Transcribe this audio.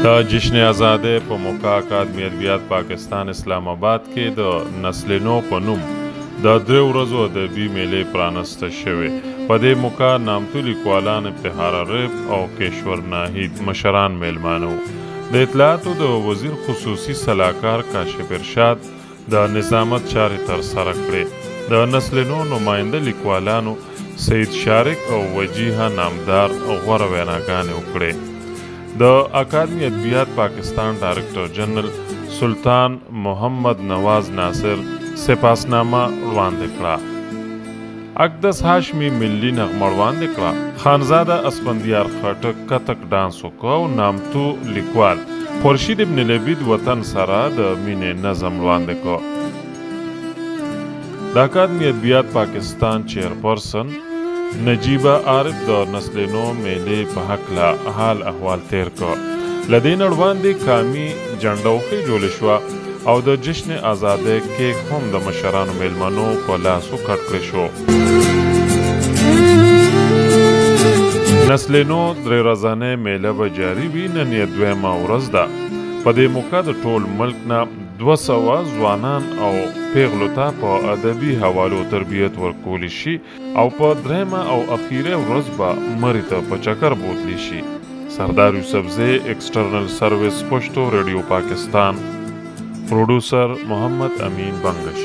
د جشن آزادۍ په موقع اکادمي ادبیات پاکستان اسلام آباد کې د نسل نو په نوم د 3 ورځو ادبي میلې پرانسته شوې. په دې موقع نامتو لیکوالان افتخار ریب او کیشور ناهید مشران میلمانه وو. د اطلاعاتو د وزیر خصوصي سلاکار کاشف ارشاد د نظامت چارې ترسره کړې. د نسل نو نماینده لیکوالانو سید شارک او وجیه نامدار غوره ویناګانې وکړې. د اکادمي ادبیات پاکستان ډایرکټر جنرال سلطان محمد نواز ناصر سپاسنامه وړاندې کړه. اقدس هاشمي ملي نغمه وړاندې کړه. خانزاده اسفندیار خټک کتک ډانس وکړ او نامتو لیکوال خورشید ابن لبید وطن سره د مینې نظم وړاندې کړ. د اکادمي ادبیات پاکستان چیرپرسن نجیبه عارف د نسل نو میلې په هکله حال احوال تیر کړ. له دې نه وړاندې کامي جنډوخې جوړه شوه او د جشن آزادۍ کیک هم د مشرانو میلمنو په لاس وکټ کړی شو. نسل نو 3 ورځنۍ میله به جاري وي. نن یې 2مه ورځ ده. په دې موقع د ټول ملک نه 200 ځوانان او پیغلو ته په ادبي حوالو تربیت ورکولی شي او په 3مه او اخیره ورځ به مرې ته په چکر بوتلی شي. سردار یوسفزی ایکسټرنل سروس پښتو ریډیو پاکستان. پروډوسر محمد امین بنگش.